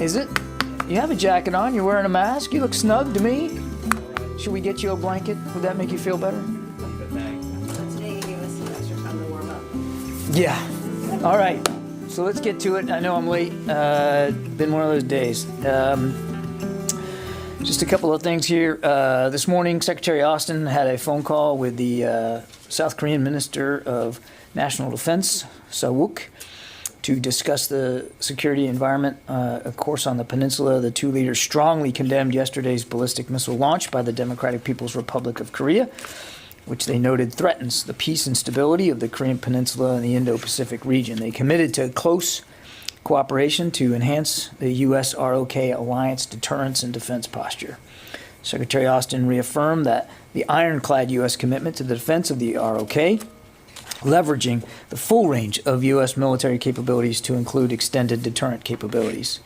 Is it? You have a jacket on, you're wearing a mask, you look snug to me. Should we get you a blanket? Would that make you feel better? Today you gave us some extra time to warm up. Yeah. All right. So let's get to it. I know I'm late. Been one of those days. Just a couple of things here. This morning, Secretary Austin had a phone call with the South Korean Minister of National Defense, Seo-wook, to discuss the security environment. Of course, on the peninsula, the two leaders strongly condemned yesterday's ballistic missile launch by the Democratic People's Republic of Korea, which they noted threatens the peace and stability of the Korean Peninsula and the Indo-Pacific region. They committed to close cooperation to enhance the U.S. ROK alliance deterrence and defense posture. Secretary Austin reaffirmed that the ironclad U.S. commitment to the defense of the ROK, leveraging the full range of U.S. military capabilities to include extended deterrent capabilities.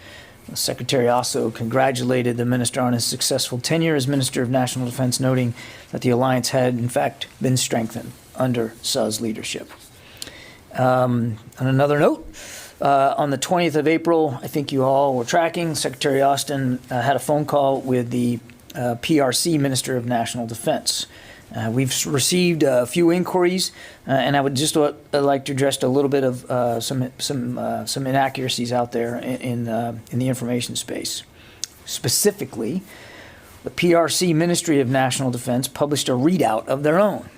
The Secretary also congratulated the minister on his successful tenure as Minister of National Defense, noting that the alliance had, in fact, been strengthened under Seo's leadership. On another note, on the 20th of April, I think you all were tracking, Secretary Austin had a phone call with the PRC Minister of National Defense. We've received a few inquiries, and I would just like to address a little bit of some inaccuracies out there in the information space. Specifically, the PRC Ministry of National Defense published a readout of their own,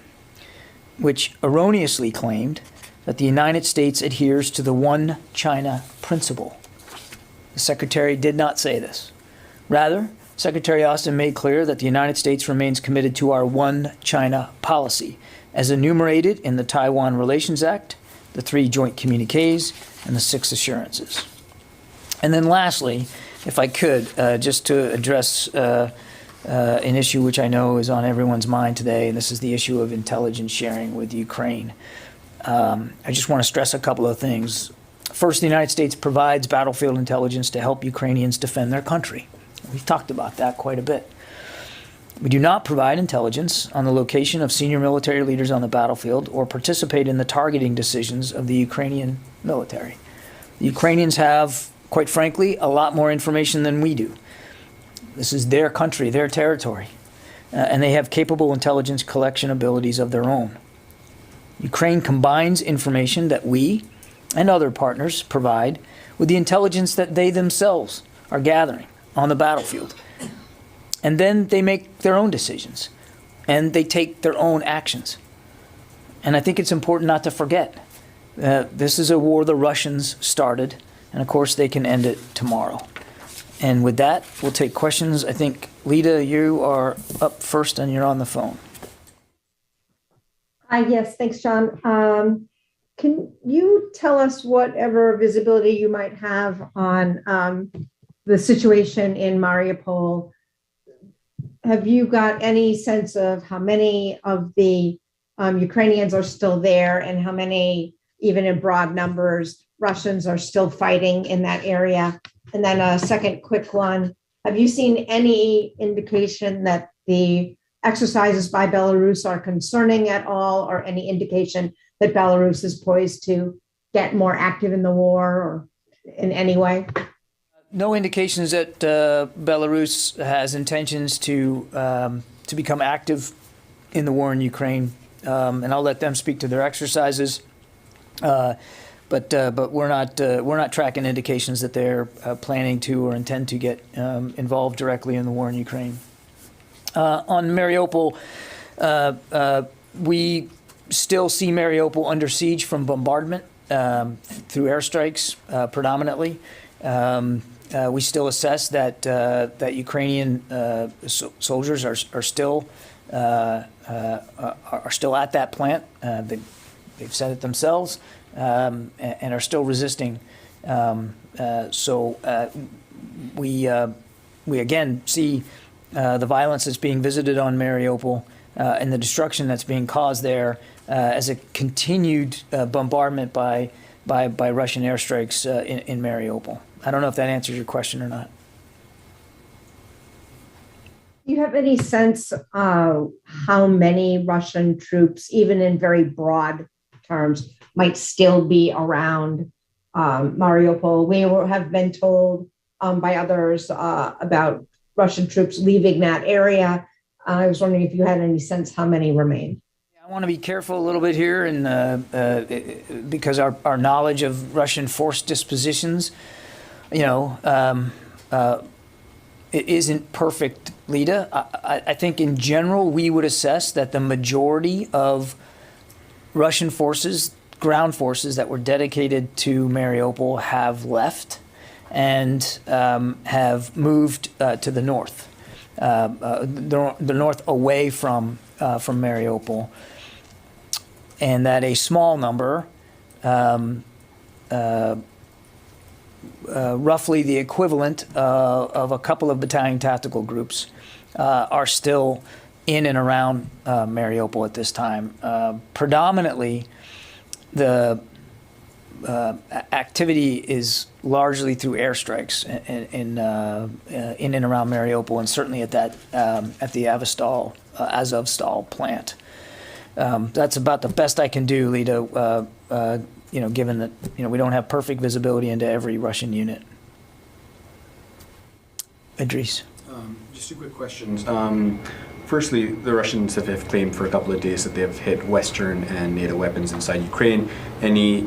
which erroneously claimed that the United States adheres to the One China principle. The Secretary did not say this. Rather, Secretary Austin made clear that the United States remains committed to our One China policy, as enumerated in the Taiwan Relations Act, the 3 joint communiques, and the 6 assurances. And then lastly, if I could, just to address an issue which I know is on everyone's mind today, and this is the issue of intelligence sharing with Ukraine. I just want to stress a couple of things. First, the United States provides battlefield intelligence to help Ukrainians defend their country. We've talked about that quite a bit. We do not provide intelligence on the location of senior military leaders on the battlefield or participate in the targeting decisions of the Ukrainian military. The Ukrainians have, quite frankly, a lot more information than we do. This is their country, their territory, and they have capable intelligence collection abilities of their own. Ukraine combines information that we and other partners provide with the intelligence that they themselves are gathering on the battlefield. And then they make their own decisions and they take their own actions. And I think it's important not to forget this is a war the Russians started, and of course they can end it tomorrow. And with that, we'll take questions. I think, Lita, you are up first and you're on the phone. Yes, thanks, John. Can you tell us whatever visibility you might have on the situation in Mariupol? Have you got any sense of how many of the Ukrainians are still there and how many, even in broad numbers, Russians are still fighting in that area? And then a second quick one, have you seen any indication that the exercises by Belarus are concerning at all, or any indication that Belarus is poised to get more active in the war or in any way? No indications that Belarus has intentions to become active in the war in Ukraine, and I'll let them speak to their exercises. But we're not tracking indications that they're planning to or intend to get involved directly in the war in Ukraine. On Mariupol, we still see Mariupol under siege from bombardment through airstrikes predominantly. We still assess that Ukrainian soldiers are still at that plant. They've said it themselves and are still resisting. We again see the violence that's being visited on Mariupol and the destruction that's being caused there as a continued bombardment by Russian airstrikes in Mariupol. I don't know if that answers your question or not. Do you have any sense of how many Russian troops, even in very broad terms, might still be around Mariupol? We have been told by others about Russian troops leaving that area. I was wondering if you had any sense how many remain. I want to be careful a little bit here, and because our knowledge of Russian force dispositions, it isn't perfect, Lita. I think in general we would assess that the majority of Russian forces, ground forces that were dedicated to Mariupol, have left and have moved to the north, the north away from Mariupol, and that a small number, roughly the equivalent of a couple of battalion tactical groups, are still in and around Mariupol at this time. Predominantly, the activity is largely through airstrikes in and around Mariupol, and certainly at the Azovstal plant. That's about the best I can do, Lita. Given that we don't have perfect visibility into every Russian unit. Idris. Just two quick questions. Firstly, the Russians have claimed for a couple of days that they have hit Western and NATO weapons inside Ukraine. Any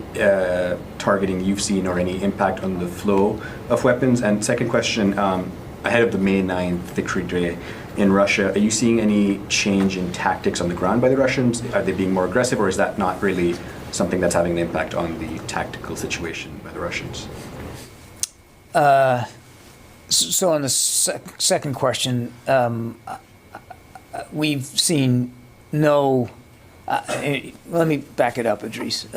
targeting you've seen or any impact on the flow of weapons? And second question, ahead of the May 9th Victory Day in Russia, are you seeing any change in tactics on the ground by the Russians? Are they being more aggressive, or is that not really something that's having an impact on the tactical situation by the Russians? So on the second question, we've seen no. Let me back it up, Idris.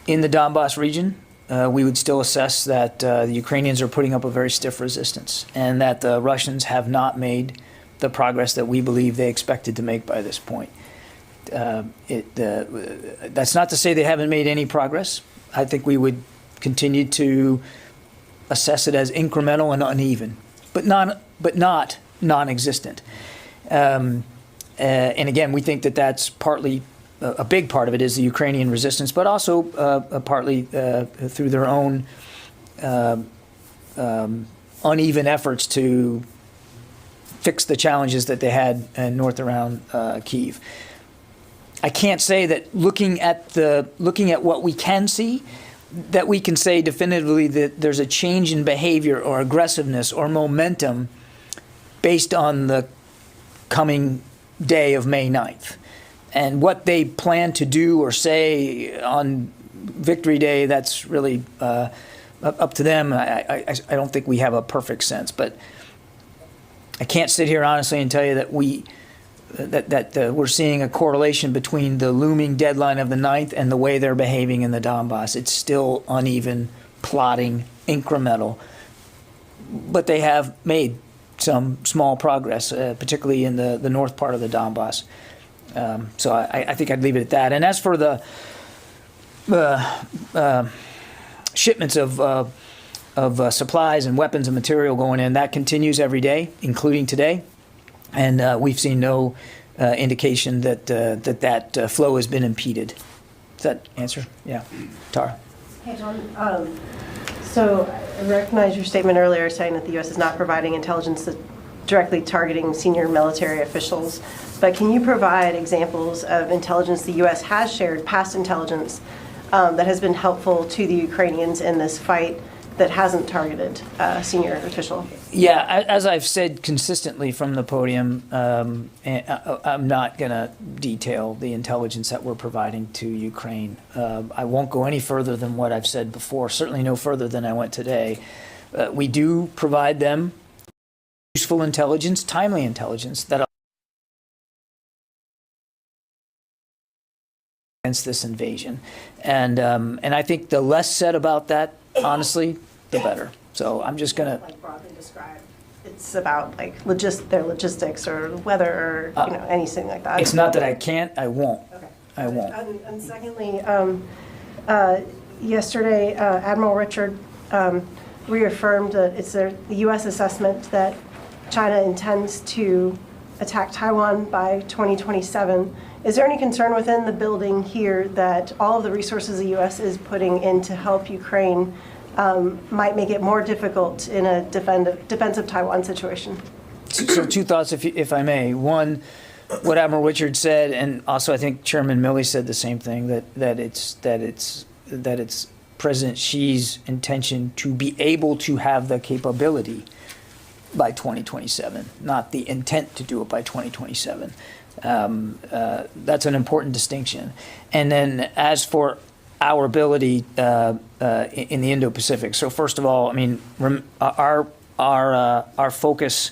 In the Donbass region, we would still assess that the Ukrainians are putting up a very stiff resistance, and that the Russians have not made the progress that we believe they expected to make by this point. That's not to say they haven't made any progress. I think we would continue to assess it as incremental and uneven, but not non-existent. And again, we think that that's partly a big part of it is the Ukrainian resistance, but also partly through their own uneven efforts to fix the challenges that they had north around Kyiv. I can't say that looking at what we can see, that we can say definitively that there's a change in behavior or aggressiveness or momentum based on the coming day of May 9th. And what they plan to do or say on Victory Day, that's really up to them. I don't think we have a perfect sense, but I can't sit here honestly and tell you that we're seeing a correlation between the looming deadline of the 9th and the way they're behaving in the Donbass. It's still uneven, plodding, incremental, but they have made some small progress, particularly in the north part of the Donbass. So I think I'd leave it at that. And as for the shipments of supplies and weapons and material going in, that continues every day, including today. And we've seen no indication that that flow has been impeded. Does that answer? Yeah. Tara. Hey, John. So I recognize your statement earlier saying that the U.S. is not providing intelligence directly targeting senior military officials. But can you provide examples of intelligence the U.S. has shared, past intelligence, that has been helpful to the Ukrainians in this fight that hasn't targeted a senior official? Yeah, as I've said consistently from the podium, I'm not going to detail the intelligence that we're providing to Ukraine. I won't go any further than what I've said before, certainly no further than I went today. We do provide them useful intelligence, timely intelligence that against this invasion. And I think the less said about that, honestly, the better. So I'm just going to like broadly describe. It's about like their logistics or weather or anything like that. It's not that I can't, I won't. Okay. I won't. And secondly, yesterday Admiral Richard reaffirmed that it's the U.S. assessment that China intends to attack Taiwan by 2027. Is there any concern within the building here that all of the resources the U.S. is putting in to help Ukraine might make it more difficult in a defensive Taiwan situation? So two thoughts, if I may. One, what Admiral Richards said, and also I think Chairman Milley said the same thing, that it's President Xi's intention to be able to have the capability by 2027, not the intent to do it by 2027. That's an important distinction. And then as for our ability in the Indo-Pacific, so first of all, I mean, our focus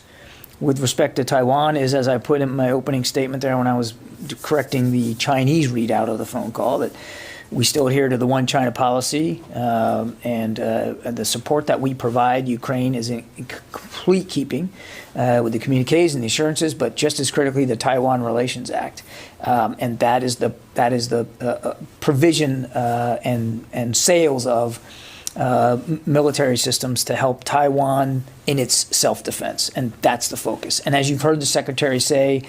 with respect to Taiwan is, as I put in my opening statement there when I was correcting the Chinese readout of the phone call, that we still adhere to the one China policy, and the support that we provide Ukraine is in complete keeping with the communiques and the assurances, but just as critically, the Taiwan Relations Act, and that is the provision and sales of military systems to help Taiwan in its self-defense, and that's the focus. And as you've heard the Secretary say,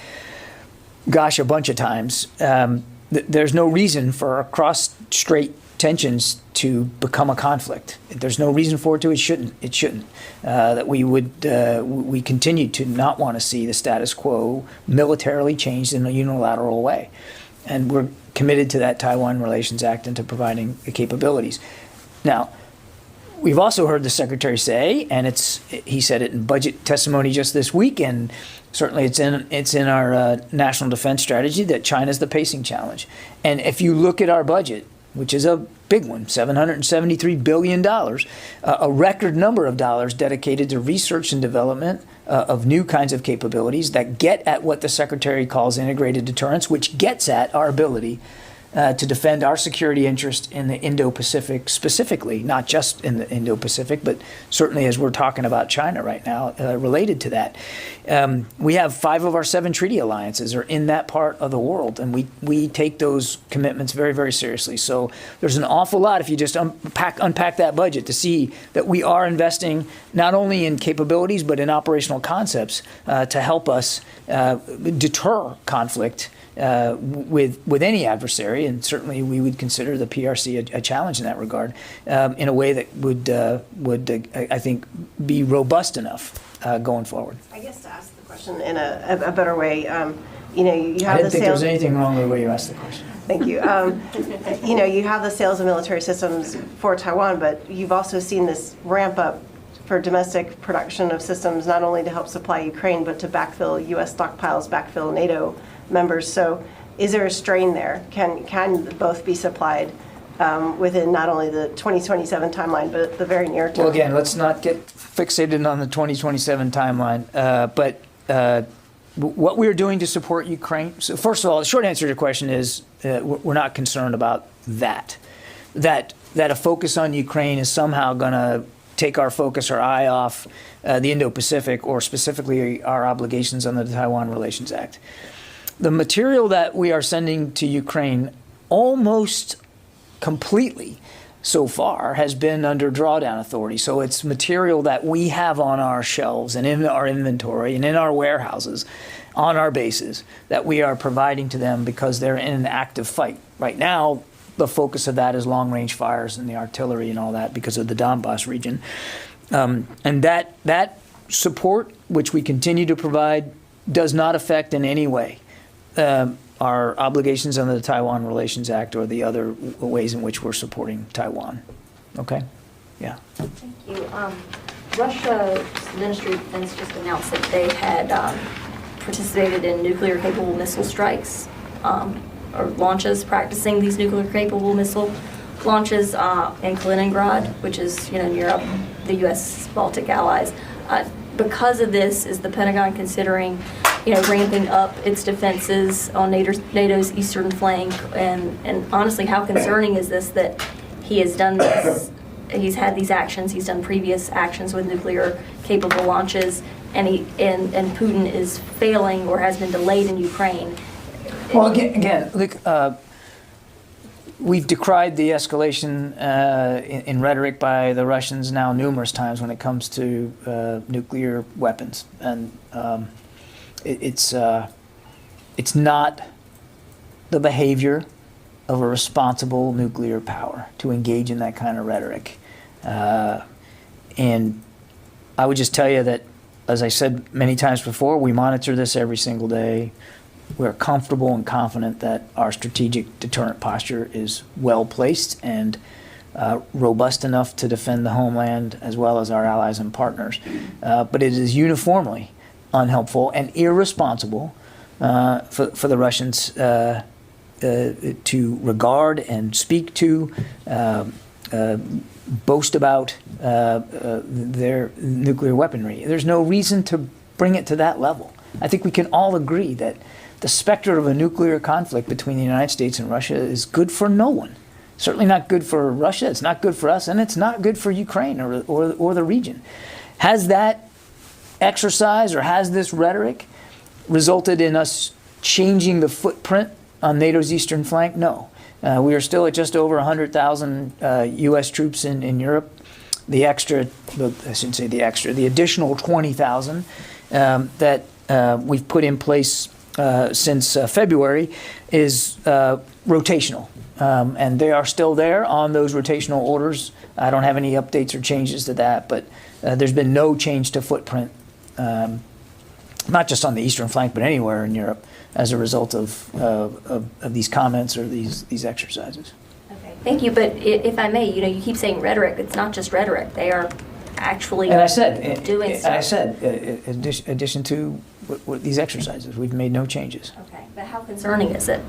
gosh, a bunch of times, there's no reason for cross-strait tensions to become a conflict. There's no reason for it to. It shouldn't. It shouldn't. That we continue to not want to see the status quo militarily changed in a unilateral way, and we're committed to that Taiwan Relations Act and to providing the capabilities. Now, we've also heard the Secretary say, and he said it in budget testimony just this week, and certainly it's in our national defense strategy, that China's the pacing challenge. And if you look at our budget, which is a big one, $773 billion, a record number of dollars dedicated to research and development of new kinds of capabilities that get at what the Secretary calls integrated deterrence, which gets at our ability to defend our security interest in the Indo-Pacific specifically, not just in the Indo-Pacific, but certainly as we're talking about China right now, related to that. We have 5 of our 7 treaty alliances are in that part of the world, and we take those commitments very, very seriously. So there's an awful lot, if you just unpack that budget, to see that we are investing not only in capabilities, but in operational concepts to help us deter conflict with any adversary, and certainly we would consider the PRC a challenge in that regard, in a way that would I think, be robust enough going forward. I guess to ask the question in a better way, you have I the didn't think there was sales. anything wrong with the way you asked the question. Thank you. You have the sales of military systems for Taiwan, but you've also seen this ramp up for domestic production of systems, not only to help supply Ukraine, but to backfill U.S. stockpiles, backfill NATO members. So is there a strain there? Can both be supplied within not only the 2027 timeline, but the very near term? Well, again, let's not get fixated on the 2027 timeline, but what we're doing to support Ukraine. So first of all, the short answer to your question is we're not concerned about that a focus on Ukraine is somehow going to take our focus or eye off the Indo-Pacific, or specifically our obligations under the Taiwan Relations Act. The material that we are sending to Ukraine almost completely so far has been under drawdown authority. So it's material that we have on our shelves and in our inventory and in our warehouses on our bases that we are providing to them because they're in an active fight. Right now, the focus of that is long-range fires and the artillery and all that because of the Donbass region. And that support, which we continue to provide, does not affect in any way our obligations under the Taiwan Relations Act or the other ways in which we're supporting Taiwan. Okay? Yeah. Thank you. Russia's Ministry of Defense just announced that they had participated in nuclear-capable missile strikes or launches, practicing these nuclear-capable missile launches in Kaliningrad, which is near the U.S. Baltic allies. Because of this, is the Pentagon considering ramping up its defenses on NATO's eastern flank? And honestly, how concerning is this that he has done this? He's had these actions. He's done previous actions with nuclear-capable launches, and Putin is failing or has been delayed in Ukraine. Well, again, look, we've decried the escalation in rhetoric by the Russians now numerous times when it comes to nuclear weapons, and it's not the behavior of a responsible nuclear power to engage in that kind of rhetoric. And I would just tell you that as I said many times before, we monitor this every single day. We're comfortable and confident that our strategic deterrent posture is well placed and robust enough to defend the homeland as well as our allies and partners. But it is uniformly unhelpful and irresponsible for the Russians to regard and speak to, boast about their nuclear weaponry. There's no reason to bring it to that level. I think we can all agree that the specter of a nuclear conflict between the United States and Russia is good for no one. Certainly not good for Russia, it's not good for us, and it's not good for Ukraine or the region. Has that exercise or has this rhetoric resulted in us changing the footprint on NATO's eastern flank? No. We are still at just over 100,000 U.S. troops in Europe. The additional 20,000 that we've put in place since February is rotational. And they are still there on those rotational orders. I don't have any updates or changes to that, but there's been no change to footprint, not just on the eastern flank, but anywhere in Europe as a result of these comments or these exercises. Okay, thank you. But if I may, you keep saying rhetoric. It's not just rhetoric. They are actually and I said, doing stuff. I said, in addition to what these exercises, we've made no changes. Okay, but how concerning is it?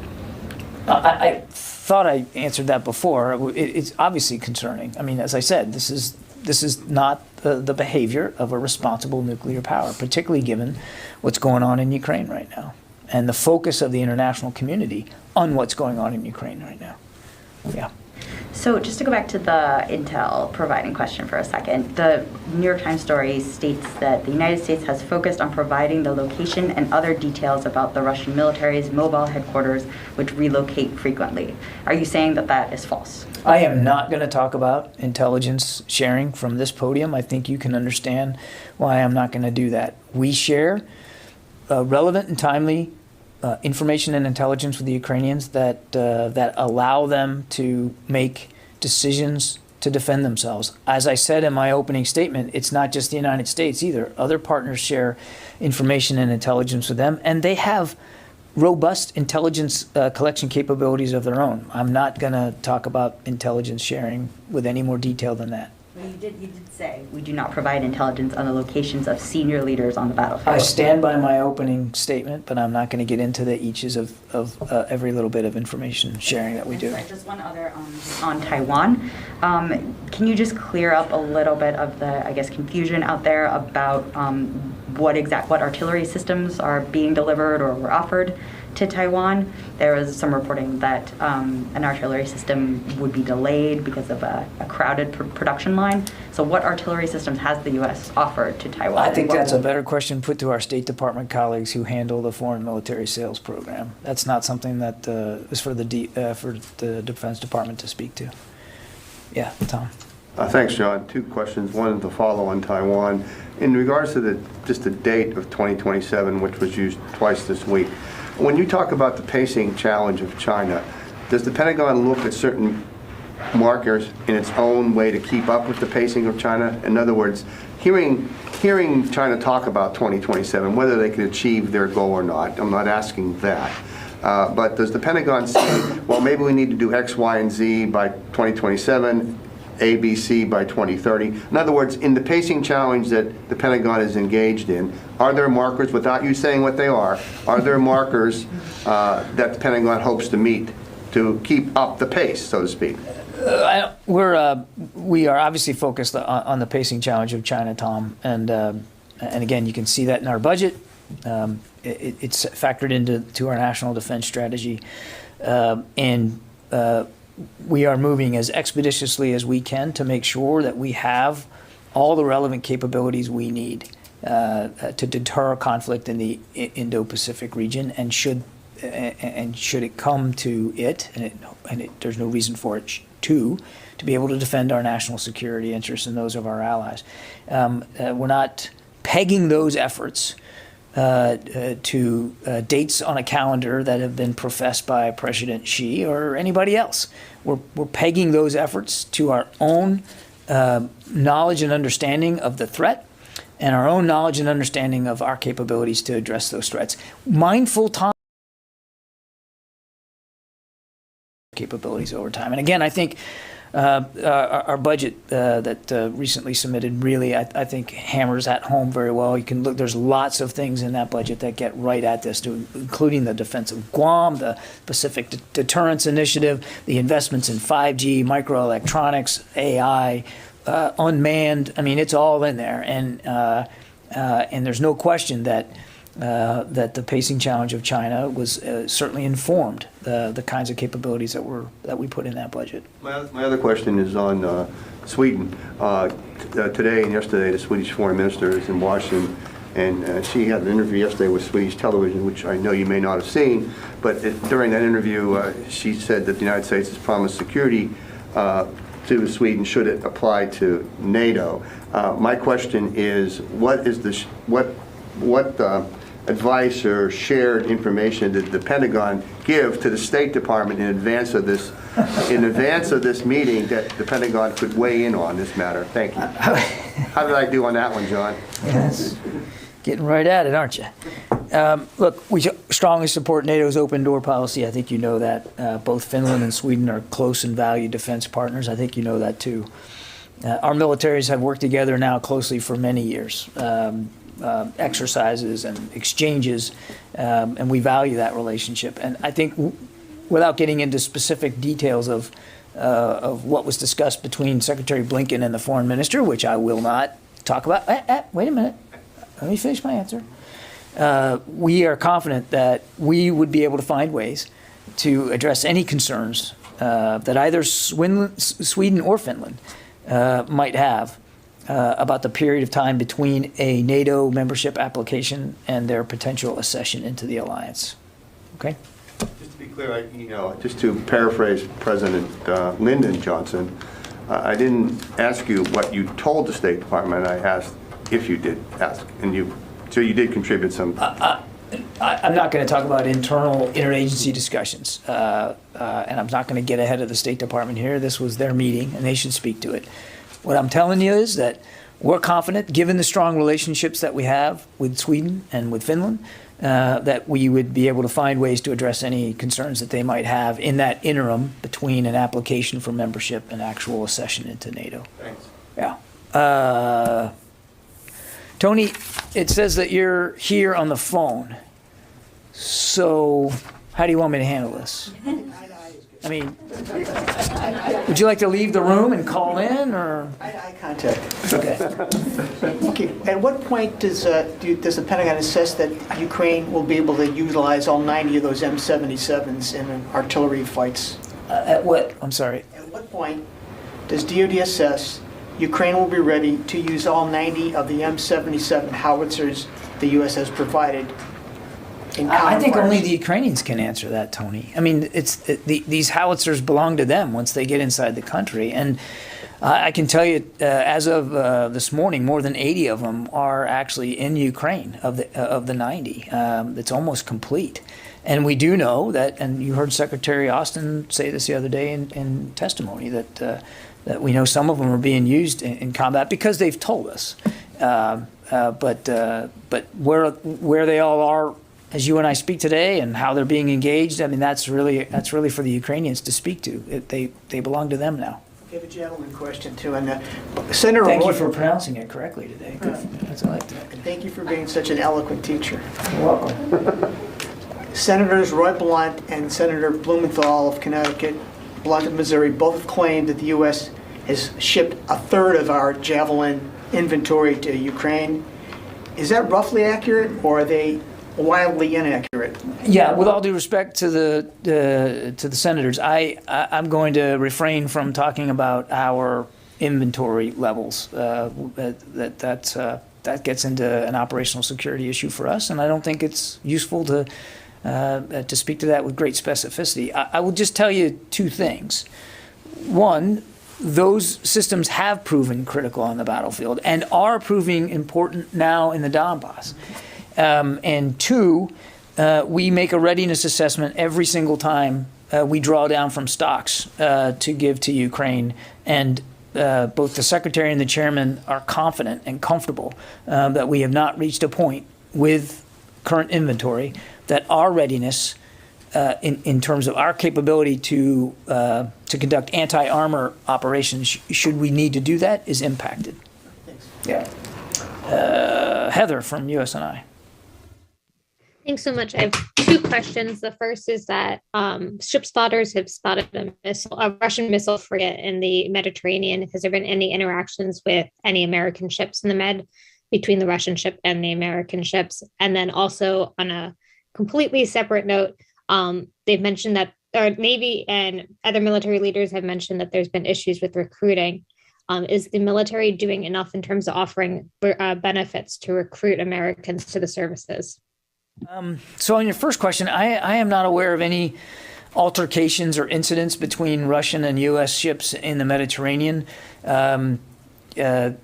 I thought I answered that before. It's obviously concerning. I mean, as I said, this is not the behavior of a responsible nuclear power, particularly given what's going on in Ukraine right now and the focus of the international community on what's going on in Ukraine right now. Yeah. So just to go back to the intel providing question for a second, the New York Times story states that the United States has focused on providing the location and other details about the Russian military's mobile headquarters, which relocate frequently. Are you saying that that is false? I am not going to talk about intelligence sharing from this podium. I think you can understand why I'm not going to do that. We share relevant and timely information and intelligence with the Ukrainians that allow them to make decisions to defend themselves. As I said in my opening statement, it's not just the United States either. Other partners share information and intelligence with them, and they have robust intelligence collection capabilities of their own. I'm not going to talk about intelligence sharing with any more detail than that. Well, you did say we do not provide intelligence on the locations of senior leaders on the battlefield. I stand by my opening statement, but I'm not going to get into the eaches of every little bit of information sharing that we do. Sorry, just one other on Taiwan. Can you just clear up a little bit of the, I guess, confusion out there about what artillery systems are being delivered or were offered to Taiwan? There was some reporting that an artillery system would be delayed because of a crowded production line. So what artillery systems has the U.S. offered to Taiwan? I think that's a better question put to our State Department colleagues who handle the foreign military sales program. That's not something that is for the Defense Department to speak to. Yeah, Tom. Thanks, John. Two questions. One to follow on Taiwan. In regards to just the date of 2027, which was used twice this week, when you talk about the pacing challenge of China, does the Pentagon look at certain markers in its own way to keep up with the pacing of China? In other words, hearing China talk about 2027, whether they can achieve their goal or not, I'm not asking that. But does the Pentagon say, well, maybe we need to do X, Y, and Z by 2027, A, B, C by 2030? In other words, in the pacing challenge that the Pentagon is engaged in, are there markers, without you saying what they are there markers that the Pentagon hopes to meet to keep up the pace, so to speak? We are obviously focused on the pacing challenge of China, Tom, and again, you can see that in our budget. It's factored into our national defense strategy, and we are moving as expeditiously as we can to make sure that we have all the relevant capabilities we need to deter conflict in the Indo-Pacific region, and should it come to it, and there's no reason for it to be able to defend our national security interests and those of our allies. We're not pegging those efforts to dates on a calendar that have been professed by President Xi or anybody else. We're pegging those efforts to our own knowledge and understanding of the threat, and our own knowledge and understanding of our capabilities to address those threats. Mindful time capabilities over time. And again, I think our budget that recently submitted really, I think, hammers that home very well. You can look, there's lots of things in that budget that get right at this, including the defense of Guam, the Pacific Deterrence Initiative, the investments in 5G, microelectronics, AI, unmanned. I mean, it's all in there. And there's no question that the pacing challenge of China was certainly informed the kinds of capabilities that we put in that budget. My other question is on Sweden. Today and yesterday, the Swedish foreign minister is in Washington, and she had an interview yesterday with Swedish television, which I know you may not have seen, but during that interview, she said that the United States has promised security to Sweden should it apply to NATO. My question is, what advice or shared information did the Pentagon give to the State Department in advance of this meeting that the Pentagon could weigh in on this matter? Thank you. How did I do on that one, John? Yes. Getting right at it, aren't you? Look, we strongly support NATO's open door policy. I think you know that. Both Finland and Sweden are close and valued defense partners. I think you know that too. Our militaries have worked together now closely for many years. Exercises and exchanges, and we value that relationship. And I think, without getting into specific details of what was discussed between Secretary Blinken and the foreign minister, which I will not talk about. Wait a minute. Let me finish my answer. We are confident that we would be able to find ways to address any concerns that either Sweden or Finland might have about the period of time between a NATO membership application and their potential accession into the alliance. Okay? Just to be clear, just to paraphrase President Lyndon Johnson, I didn't ask you what you told the State Department. I asked if you did ask, and so you did contribute some. I'm not going to talk about internal interagency discussions, and I'm not going to get ahead of the State Department here. This was their meeting, and they should speak to it. What I'm telling you is that we're confident, given the strong relationships that we have with Sweden and with Finland, that we would be able to find ways to address any concerns that they might have in that interim between an application for membership and actual accession into NATO. Thanks. Yeah. Tony, it says that you're here on the phone. So how do you want me to handle this? I mean, would you like to leave the room and call in, or? Eye contact. Okay. Okay. At what point does the Pentagon assess that Ukraine will be able to utilize all 90 of those M77s in artillery fights? At what? I'm sorry. At what point does DoD assess Ukraine will be ready to use all 90 of the M77 howitzers the U.S. has provided? I think only the Ukrainians can answer that, Tony. I mean, these howitzers belong to them once they get inside the country. And I can tell you, as of this morning, more than 80 of them are actually in Ukraine of the 90. It's almost complete. And we do know that, and you heard Secretary Austin say this the other day in testimony, that we know some of them are being used in combat because they've told us. But where they all are, as you and I speak today, and how they're being engaged, I mean, that's really for the Ukrainians to speak to. They belong to them now. I have a gentleman question too, and Senator. Thank you for pronouncing it correctly today. Good. That's what I like to. And thank you for being such an eloquent teacher. You're welcome. Senators Roy Blunt and Senator Blumenthal of Connecticut, Blunt of Missouri, both have claimed that the U.S. has shipped a third of our Javelin inventory to Ukraine. Is that roughly accurate, or are they wildly inaccurate? Yeah, with all due respect to the senators, I'm going to refrain from talking about our inventory levels. That gets into an operational security issue for us, and I don't think it's useful to speak to that with great specificity. I will just tell you two things. One, those systems have proven critical on the battlefield and are proving important now in the Donbass. And two, we make a readiness assessment every single time we draw down from stocks to give to Ukraine. And both the Secretary and the Chairman are confident and comfortable that we have not reached a point with current inventory that our readiness in terms of our capability to conduct anti-armor operations, should we need to do that, is impacted. Yeah. Heather from USNI. Thanks so much. I have two questions. The first is that ship spotters have spotted a Russian missile frigate in the Mediterranean. Has there been any interactions with any American ships in the Med between the Russian ship and the American ships? And then also on a completely separate note, they've mentioned that our Navy and other military leaders have mentioned that there's been issues with recruiting. Is the military doing enough in terms of offering benefits to recruit Americans to the services? So on your first question, I am not aware of any altercations or incidents between Russian and U.S. ships in the Mediterranean. As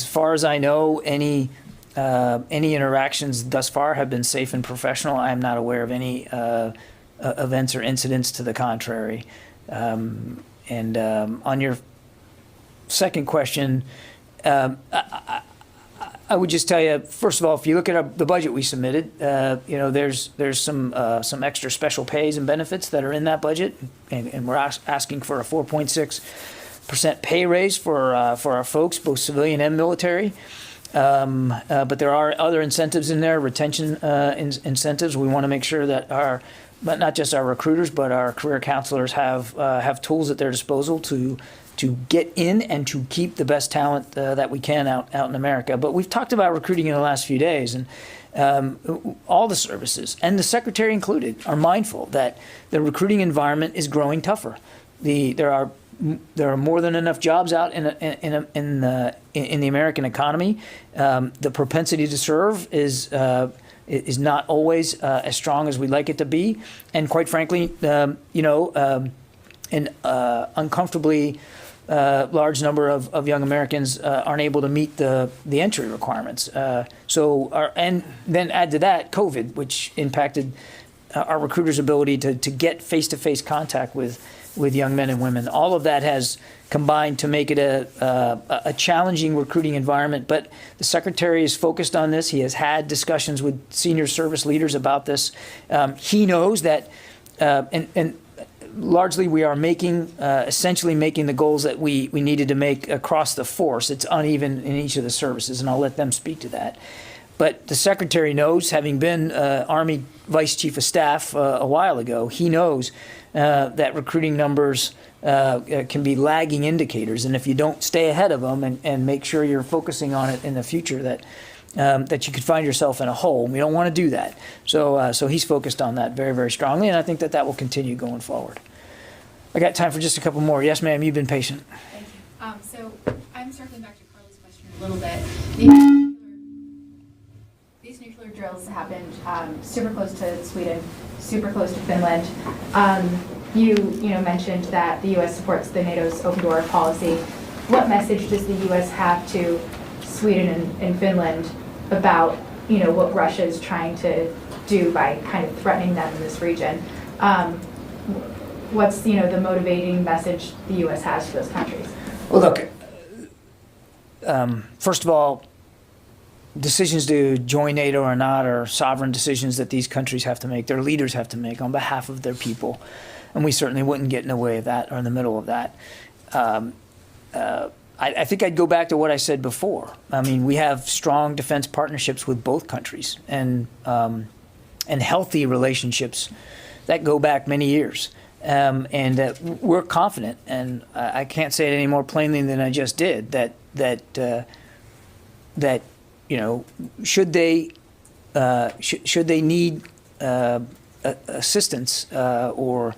far as I know, any interactions thus far have been safe and professional. I am not aware of any events or incidents to the contrary. On your second question, I would just tell you, first of all, if you look at the budget we submitted, there's some extra special pays and benefits that are in that budget, and we're asking for a 4.6% pay raise for our folks, both civilian and military. But there are other incentives in there, retention incentives. We want to make sure that but not just our recruiters, but our career counselors have tools at their disposal to get in and to keep the best talent that we can out in America. But we've talked about recruiting in the last few days, and all the services, and the Secretary included, are mindful that the recruiting environment is growing tougher. There are more than enough jobs out in the American economy. The propensity to serve is not always as strong as we'd like it to be, and quite frankly, an uncomfortably large number of young Americans aren't able to meet the entry requirements. And then add to that COVID, which impacted our recruiters' ability to get face-to-face contact with young men and women. All of that has combined to make it a challenging recruiting environment. But the Secretary is focused on this. He has had discussions with senior service leaders about this. He knows that, and largely we are essentially making the goals that we needed to make across the force. It's uneven in each of the services, and I'll let them speak to that. But the Secretary knows, having been Army Vice Chief of Staff a while ago, he knows that recruiting numbers can be lagging indicators. And if you don't stay ahead of them and make sure you're focusing on it in the future, that you could find yourself in a hole. We don't want to do that. So he's focused on that very, very strongly, and I think that will continue going forward. I got time for just a couple more. Yes, ma'am, you've been patient. Thank you. So I'm circling back to Carla's question a little bit. These nuclear drills happened super close to Sweden, super close to Finland. You mentioned that the U.S. supports the NATO's open door policy. What message does the U.S. have to Sweden and Finland about what Russia is trying to do by kind of threatening them in this region? What's the motivating message the U.S. has to those countries? Well, look. First of all, decisions to join NATO or not are sovereign decisions that these countries have to make. Their leaders have to make on behalf of their people, and we certainly wouldn't get in the way of that or in the middle of that. I think I'd go back to what I said before. I mean, we have strong defense partnerships with both countries and healthy relationships that go back many years. And we're confident, and I can't say it any more plainly than I just did, that should they need assistance or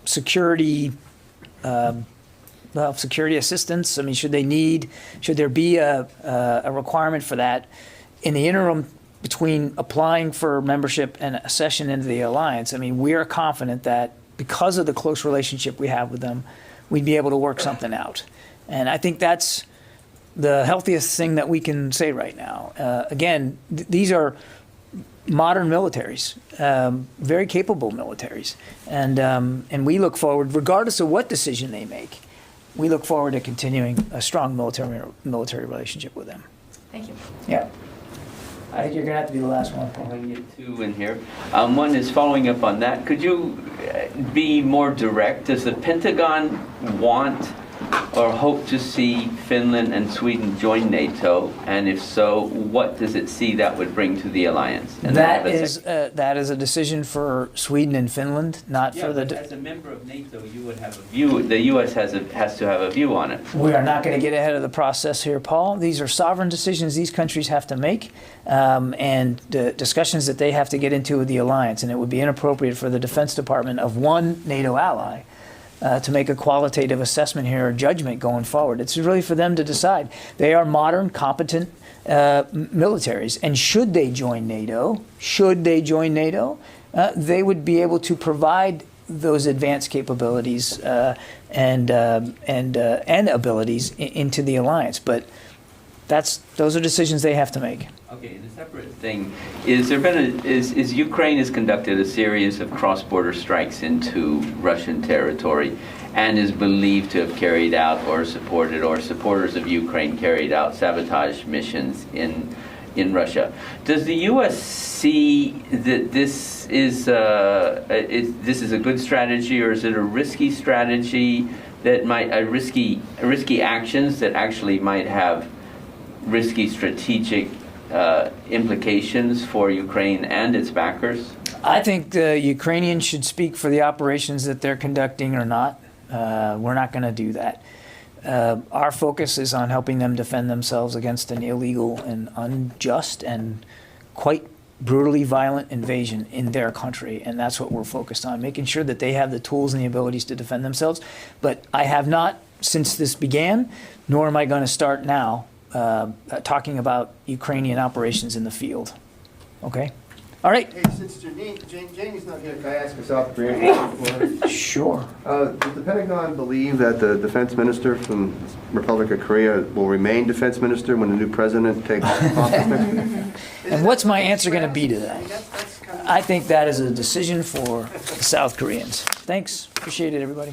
security assistance. I mean, should there be a requirement for that in the interim between applying for membership and accession into the alliance? I mean, we are confident that because of the close relationship we have with them, we'd be able to work something out. And I think that's the healthiest thing that we can say right now. Again, these are modern militaries, very capable militaries. And we look forward, regardless of what decision they make, we look forward to continuing a strong military relationship with them. Thank you. Yeah. I think you're going to have to be the last one, Paul. I get two in here. One is following up on that. Could you be more direct? Does the Pentagon want or hope to see Finland and Sweden join NATO? And if so, what does it see that would bring to the alliance? And That is a decision for Sweden and Finland, not yeah, for the. but as a member of NATO, you would have a view. The U.S. has to have a view on it. We are not going to get ahead of the process here, Paul. These are sovereign decisions these countries have to make, and the discussions that they have to get into with the alliance. And it would be inappropriate for the Defense Department of one NATO ally to make a qualitative assessment here or judgment going forward. It's really for them to decide. They are modern, competent militaries, and should they join NATO, they would be able to provide those advanced capabilities and abilities into the alliance. But those are decisions they have to make. Okay, and a separate thing is Ukraine has conducted a series of cross-border strikes into Russian territory and is believed to have carried out or supporters of Ukraine carried out sabotage missions in Russia. Does the U.S. see that this is a good strategy, or is it a risky strategy that might risky actions that actually might have risky strategic implications for Ukraine and its backers? I think the Ukrainians should speak for the operations that they're conducting or not. We're not going to do that. Our focus is on helping them defend themselves against an illegal and unjust and quite brutally violent invasion in their country, and that's what we're focused on, making sure that they have the tools and the abilities to defend themselves. But I have not, since this began, nor am I going to start now, talking about Ukrainian operations in the field. Okay? All right. Hey, since Jamie's not here, can I ask a South Korean question? Sure. Does the Pentagon believe that the defense minister from Republic of Korea will remain defense minister when the new president takes office next week? And what's my answer going to be to that? I think that is a decision for the South Koreans. Thanks. Appreciate it, everybody.